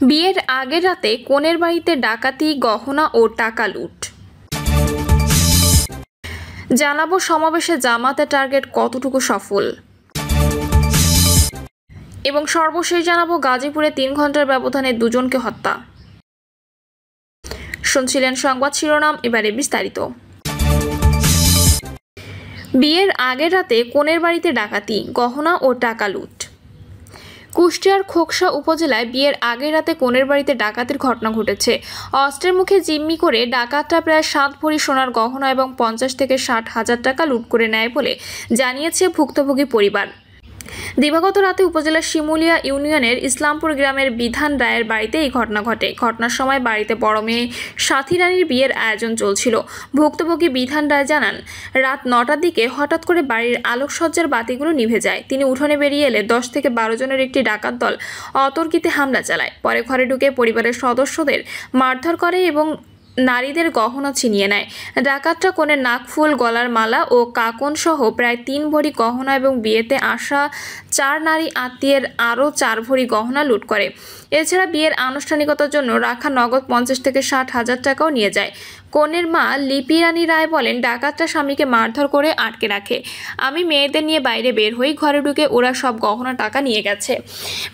বিয়ের আগের রাতে কনের বাড়িতে ডাকাতি, গহনা ও টাকা লুট। জানাবো সমাবেশে জামাতের টার্গেট কতটুকু সফল, এবং সর্বশেষ জানাবো গাজীপুরে 3 ঘন্টার ব্যবধানে দুজনকে হত্যা। শুনছিলেন সংবাদ শিরোনাম, এবারে বিস্তারিত। বিয়ের আগের রাতে কনের বাড়িতে ডাকাতি, গহনা ও টাকা লুট। কুষ্টিয়ার খোকসা উপজেলায় বিয়ের আগের রাতে কনের বাড়িতে ডাকাতির ঘটনা ঘটেছে। অস্ত্রের মুখে জিম্মি করে ডাকাতরা প্রায় 7 ভরি সোনার গহনা এবং 50 থেকে 60 হাজার টাকা লুট করে নেয় বলে জানিয়েছে ভুক্তভোগী পরিবার। দিবাগত রাতে উপজেলার শিমুলিয়া ইউনিয়নের ইসলামপুর গ্রামের বিধান রায়ের বাড়িতে এই ঘটনা ঘটে। ঘটনার সময় বাড়িতে বড় মেয়ে সাথী রানীর বিয়ের আয়োজন চলছিল। ভুক্তভোগী বিধান রায় জানান, রাত 9টার দিকে হঠাৎ করে বাড়ির আলোকসজ্জার বাতিগুলো নিভে যায়। তিনি উঠোনে বেরিয়ে এলে 10 থেকে 12 জনের একটি ডাকাত দল অতর্কিতে হামলা চালায়। পরে ঘরে ঢুকে পরিবারের সদস্যদের মারধর করে এবং নারীদের গহনা ছিনিয়ে নেয়। ডাকাতরা কনের নাকফুল, গলার মালা ও কাকন সহ প্রায় 3 ভরি গহনা এবং বিয়েতে আসা 4 নারী আত্মীয়ের আরও 4 ভরি গহনা লুট করে। এছাড়া বিয়ের আনুষ্ঠানিকতার জন্য রাখা নগদ 50 থেকে 60 হাজার টাকাও নিয়ে যায়। কনের মা লিপি রানী রায় বলেন, ডাকাতরা স্বামীকে মারধর করে আটকে রাখে। আমি মেয়েদের নিয়ে বাইরে বের হই, ঘরে ঢুকে ওরা সব গহনা টাকা নিয়ে গেছে।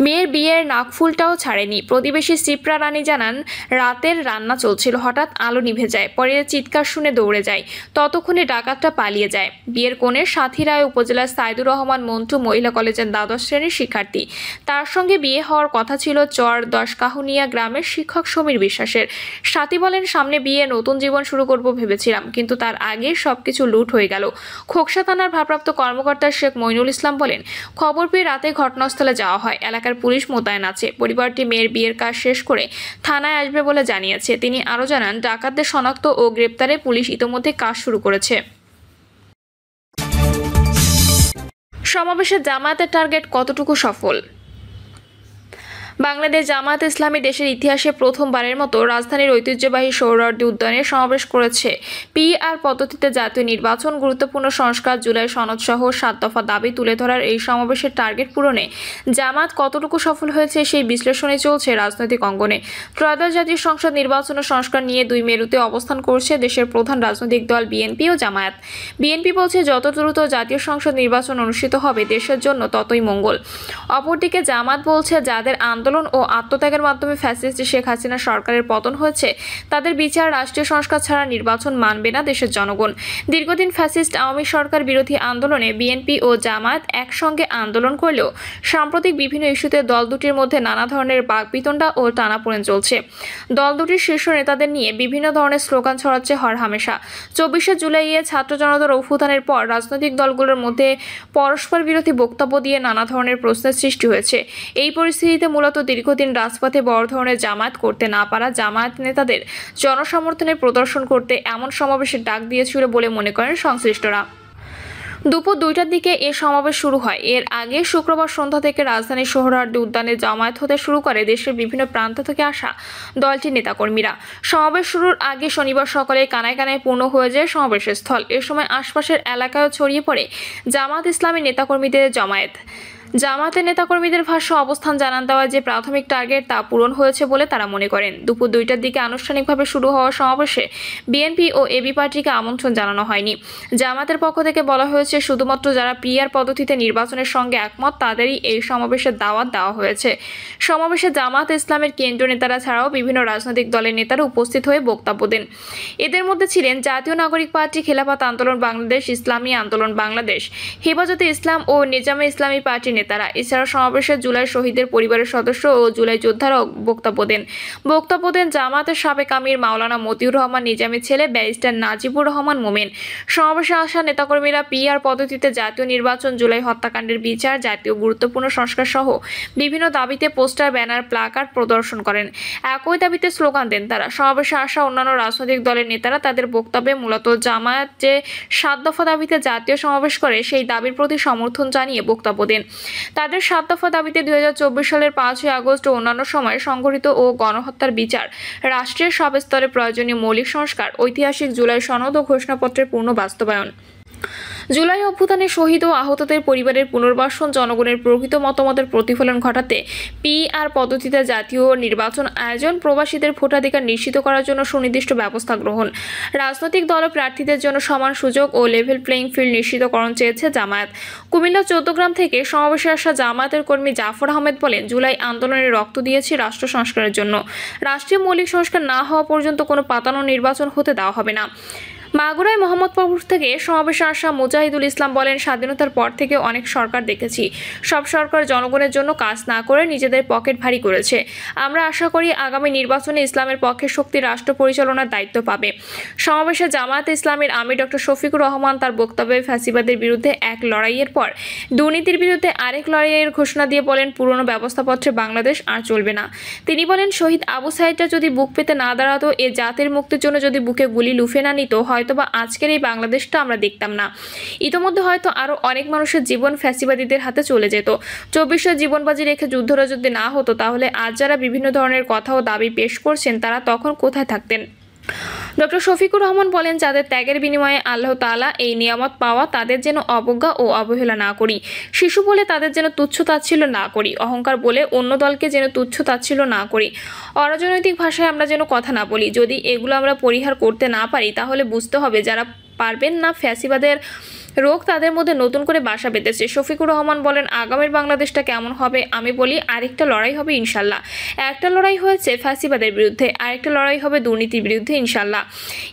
মেয়ের বিয়ের নাকফুলটাও ছাড়েনি। প্রতিবেশী সিপ্রা রানী জানান, রাতের রান্না চলছিল, হঠাৎ আলো নিভে যায়। পরে চিৎকার শুনে দৌড়ে যায়, ততক্ষণে ডাকাতরা পালিয়ে যায়। বিয়ের কনের সাথী রায় উপজেলার সাইদুর রহমান মন্টু মহিলা কলেজের 12 শ্রেণীর শিক্ষার্থী। তার সঙ্গে বিয়ে হওয়ার কথা ছিল চর 10 কাহুনিয়া গ্রামের শিক্ষক সমীর বিশ্বাসের। সাথী বলেন, সামনে বিয়ে, নতুন জীবন শুরু করব ভেবেছিলাম, কিন্তু তার আগে সবকিছু লুট হয়ে গেল। খোকসা থানার ভারপ্রাপ্ত কর্মকর্তা শেখ মইনুল ইসলাম বলেন, খবর পেয়ে রাতে ঘটনাস্থলে যাওয়া হয়। এলাকার পুলিশ মোতায়েন আছে। পরিবারটি মেয়ের বিয়ের কাজ শেষ করে থানায় আসবে বলে জানিয়েছে। তিনি আরও জানান, ডাকাতদের শনাক্ত ও গ্রেপ্তারে পুলিশ ইতোমধ্যে কাজ শুরু করেছে। সমাবেশে জামায়াতের টার্গেট কতটুকু সফল। বাংলাদেশ জামায়াতে ইসলামী দেশের ইতিহাসে প্রথমবারের মতো রাজধানীর ঐতিহ্যবাহী সোহরাওয়ার্দী উদ্যানে সমাবেশ করেছে। পিআর পদ্ধতিতে জাতীয় নির্বাচন, গুরুত্বপূর্ণ সংস্কার, জুলাই সনদ সহ 7 দফা দাবি তুলে ধরার এই সমাবেশের টার্গেট পূরণে জামায়াত কতটুকু সফল হয়েছে সেই বিশ্লেষণই চলছে রাজনৈতিক অঙ্গনে। ত্রয়োদশ জাতীয় সংসদ নির্বাচন ও সংস্কার নিয়ে 2 মেরুতে অবস্থান করছে দেশের প্রধান রাজনৈতিক দল বিএনপি ও জামায়াত। বিএনপি বলছে, যত দ্রুত জাতীয় সংসদ নির্বাচন অনুষ্ঠিত হবে দেশের জন্য ততই মঙ্গল। অপরদিকে জামায়াত বলছে, যাদের আন্দোলন ও আত্মত্যাগের মাধ্যমে ফ্যাসিস্ট শেখ হাসিনা সরকারের পতন হয়েছে, তাদের বিচার, রাষ্ট্রীয় সংস্কার ছাড়া নির্বাচন মানবে না দেশের জনগণ। দীর্ঘদিন ফ্যাসিস্ট আওয়ামী সরকার বিরোধী আন্দোলনে বিএনপি ও জামায়াত একসঙ্গে আন্দোলন করলেও সাম্প্রতিক বিভিন্ন ইস্যুতে দল দুটির মধ্যে নানা ধরনের বাকবিতণ্ডা ও টানাপোড়েন চলছে। দল দুটির শীর্ষ নেতাদের নিয়ে বিভিন্ন ধরনের স্লোগান ছড়াচ্ছে হরহামেশা। 24শে জুলাইয়ে ছাত্র জনতার অভ্যুত্থানের পর রাজনৈতিক দলগুলোর মধ্যে পরস্পর বিরোধী বক্তব্য দিয়ে নানা ধরনের প্রশ্নের সৃষ্টি হয়েছে। এই পরিস্থিতিতে মূলত দীর্ঘদিন রাজপথে বড় ধরনের জামায়াত করতে না পারা জামায়াত নেতাদের জনসমর্থনের প্রদর্শন করতে এমন সমাবেশের ডাক দিয়েছিল বলে মনে করেন সংশ্লিষ্টরা। দুপুর 2টার দিকে এ সমাবেশ শুরু হয়। এর আগে শুক্রবার সন্ধ্যা থেকে রাজধানীর সোহরাওয়ার্দী উদ্যানে জামায়াত হতে শুরু করে দেশের বিভিন্ন প্রান্ত থেকে আসা দলটির নেতাকর্মীরা। সমাবেশ শুরুর আগে শনিবার সকালে কানায় কানায় পূর্ণ হয়ে যায় সমাবেশের স্থল। এ সময় আশপাশের এলাকায়ও ছড়িয়ে পড়ে জামায়াত ইসলামী নেতাকর্মীদের জমায়েত। জামায়াতের নেতাকর্মীদের ভাষ্য, অবস্থান জানান দেওয়া যে প্রাথমিক টার্গেট তা পূরণ হয়েছে বলে তারা মনে করেন। দুপুর 2টার দিকে আনুষ্ঠানিকভাবে শুরু হওয়া সমাবেশে বিএনপি ও এবি পার্টিকে আমন্ত্রণ জানানো হয়নি। জামায়াতের পক্ষ থেকে বলা হয়েছে, শুধুমাত্র যারা পিআর পদ্ধতিতে নির্বাচনের সঙ্গে একমত তাদেরই এই সমাবেশের দাওয়াত দেওয়া হয়েছে। সমাবেশে জামায়াত ইসলামের কেন্দ্রীয় নেতারা ছাড়াও বিভিন্ন রাজনৈতিক দলের নেতারা উপস্থিত হয়ে বক্তব্য দেন। এদের মধ্যে ছিলেন জাতীয় নাগরিক পার্টি, খেলাফত আন্দোলন বাংলাদেশ, ইসলামী আন্দোলন বাংলাদেশ, হেফাজতে ইসলাম ও নিজামে ইসলামী পার্টি নেতারা। এছাড়া সমাবেশে জুলাই শহীদের পরিবারের সদস্য ও জুলাই যোদ্ধারাও বক্তব্য দেন জামায়াতের সাবেক আমির মাওলানা মতিউর রহমান নিজামীর ছেলে ব্যারিস্টার নাজিবুর রহমান মোমেন। সমাবেশে আসা নেতাকর্মীরা পিআর পদ্ধতিতে জাতীয় নির্বাচন, জুলাই হত্যাকাণ্ডের বিচার, জাতীয় গুরুত্বপূর্ণ সংস্কার সহ বিভিন্ন দাবিতে পোস্টার, ব্যানার, প্লাকার্ড প্রদর্শন করেন। একই দাবিতে স্লোগান দেন তারা। সমাবেশে আসা অন্যান্য রাজনৈতিক দলের নেতারা তাদের বক্তব্যে মূলত জামায়াত যে 7 দফা দাবিতে জাতীয় সমাবেশ করে সেই দাবির প্রতি সমর্থন জানিয়ে বক্তব্য দেন। তাদের 7 দফা দাবিতে 2024 সালের 5ই আগস্ট ও অন্যান্য সময়ে সংঘটিত ও গণহত্যার বিচার, রাষ্ট্রের সব স্তরে প্রয়োজনীয় মৌলিক সংস্কার, ঐতিহাসিক জুলাই সনদ ও ঘোষণাপত্রের পূর্ণ বাস্তবায়ন। জুলাই অভ্যুত্থানে শহীদ ও আহতদের পরিবারের পুনর্বাসন, জনগণের প্রকৃত মতামতের প্রতিফলন ঘটাতে পিআর পদ্ধতিতে জাতীয় নির্বাচন আয়োজন, প্রবাসীদের ভোটাধিকার নিশ্চিত করার জন্য সুনির্দিষ্ট ব্যবস্থা গ্রহণ, রাজনৈতিক দল ও প্রার্থীদের জন্য সমান সুযোগ ও লেভেল প্লেইং ফিল্ড নিশ্চিতকরণ চেয়েছে জামায়াত। কুমিল্লা 14 থেকে সমাবেশে আসা জামায়াতের কর্মী জাফর আহমেদ বলেন, জুলাই আন্দোলনে রক্ত দিয়েছি রাষ্ট্র সংস্কারের জন্য। রাষ্ট্রীয় মৌলিক সংস্কার না হওয়া পর্যন্ত কোনো পাতানো নির্বাচন হতে দেওয়া হবে না। মাগুরায় মোহাম্মদপুর থেকে সমাবেশে আসা মুজাহিদুল ইসলাম বলেন, স্বাধীনতার পর থেকে অনেক সরকার দেখেছি, সব সরকার জনগণের জন্য কাজ না করে নিজেদের পকেট ভারী করেছে। আমরা আশা করি আগামী নির্বাচনে ইসলামের পক্ষে শক্তি রাষ্ট্র পরিচালনার দায়িত্ব পাবে। সমাবেশে জামায়াতে ইসলামীর আমির ডক্টর শফিকুর রহমান তার বক্তব্যে ফ্যাসিবাদের বিরুদ্ধে এক লড়াইয়ের পর দুর্নীতির বিরুদ্ধে আরেক লড়াইয়ের ঘোষণা দিয়ে বলেন, পুরনো ব্যবস্থাপত্রে বাংলাদেশ আর চলবে না। তিনি বলেন, শহীদ আবু সাঈদরা যদি বুক পেতে না দাঁড়াতো, এ জাতির মুক্তির জন্য যদি বুকে গুলি লুফে না নিত, হয়তোবা আজকের এই বাংলাদেশটা আমরা দেখতাম না। ইতোমধ্যে হয়তো আরো অনেক মানুষের জীবন ফ্যাসিবাদীদের হাতে চলে যেত। 24 জীবন বাজি রেখে যুদ্ধটা যদি না হতো, তাহলে আজ যারা বিভিন্ন ধরনের কথা ও দাবি পেশ করছেন, তারা তখন কোথায় থাকতেন? ডক্টর শফিকুর রহমান বলেন, যাদের ত্যাগের বিনিময়ে আল্লাহ তাআলা এই নিয়ামত পাওয়া, তাদের যেন অবজ্ঞা ও অবহেলা না করি। শিশু বলে তাদের যেন তুচ্ছ তাচ্ছিল্য না করি। অহংকার বলে অন্য দলকে যেন তুচ্ছ তাচ্ছিল্য না করি। অরাজনৈতিক ভাষায় আমরা যেন কথা না বলি। যদি এগুলো আমরা পরিহার করতে না পারি, তাহলে বুঝতে হবে যারা পারবেন না, ফ্যাসিবাদের রোগ তাদের মধ্যে নতুন করে বাসা বেঁধেছে। শফিকুর রহমান বলেন, আগামীর বাংলাদেশটা কেমন হবে? আমি বলি, আরেকটা লড়াই হবে ইনশাল্লাহ। একটা লড়াই হয়েছে ফ্যাসিবাদের বিরুদ্ধে, আরেকটা লড়াই হবে দুর্নীতির বিরুদ্ধে ইনশাল্লাহ।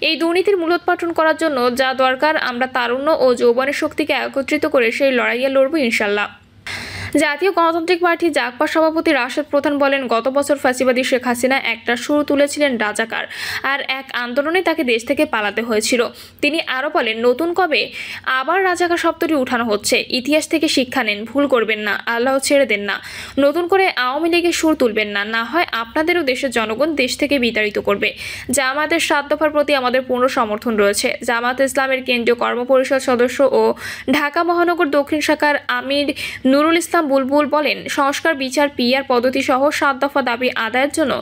এই দুর্নীতির মূলোৎপাটন করার জন্য যা দরকার, আমরা তারুণ্য ও যৌবনের শক্তিকে একত্রিত করে সেই লড়াইয়ে লড়ব ইনশাল্লাহ। জাতীয় গণতান্ত্রিক পার্টি জাগপা সভাপতি রাশেদ প্রধান বলেন, গত বছর ফ্যাসিবাদী শেখ হাসিনা একটা শুরু তুলেছিলেন রাজাকার, আর এক আন্দোলনে তাকে দেশ থেকে পালাতে হয়েছিল। তিনি আরও বলেন, নতুন কবে আবার রাজাকার শব্দটি উঠানো হচ্ছে। ইতিহাস থেকে শিক্ষা নেন, ভুল করবেন না, আল্লাহ ছেড়ে দেন না, নতুন করে আওয়ামী লীগের সুর তুলবেন না, না হয় আপনাদেরও দেশের জনগণ দেশ থেকে বিতাড়িত করবে। জামায়াতের 7 দফার প্রতি আমাদের পূর্ণ সমর্থন রয়েছে। জামায়াত ইসলামের কেন্দ্রীয় কর্মপরিষদ সদস্য ও ঢাকা মহানগর দক্ষিণ শাখার আমির নুরুল ইসলাম বুলবুল বলেন, সংস্কার, বিচার, পিআর পদ্ধতি সহ 7 দফা দাবি আদায়ের জন্য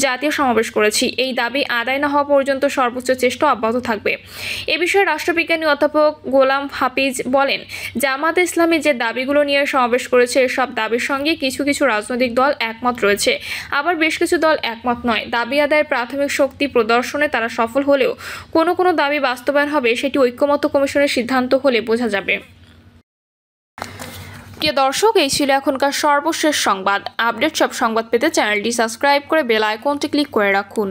জাতীয় সমাবেশ করেছি। এই দাবি আদায় না হওয়া পর্যন্ত সর্বোচ্চ চেষ্টা অব্যাহত থাকবে। এ বিষয়ে রাষ্ট্রবিজ্ঞানী অধ্যাপক গোলাম হাফিজ বলেন, জামায়াতে ইসলামী যে দাবিগুলো নিয়ে সমাবেশ করেছে, এসব দাবির সঙ্গে কিছু কিছু রাজনৈতিক দল একমত রয়েছে, আবার বেশ কিছু দল একমত নয়। দাবি আদায়ের প্রাথমিক শক্তি প্রদর্শনে তারা সফল হলেও কোনো কোনো দাবি বাস্তবায়ন হবে, সেটি ঐক্যমত্য কমিশনের সিদ্ধান্ত হলে বোঝা যাবে। প্রিয় দর্শক, এই ছিল এখনকার সর্বশেষ সংবাদ। আপডেট সব সংবাদ পেতে চ্যানেলটি সাবস্ক্রাইব করে বেল আইকনটি ক্লিক করে রাখুন।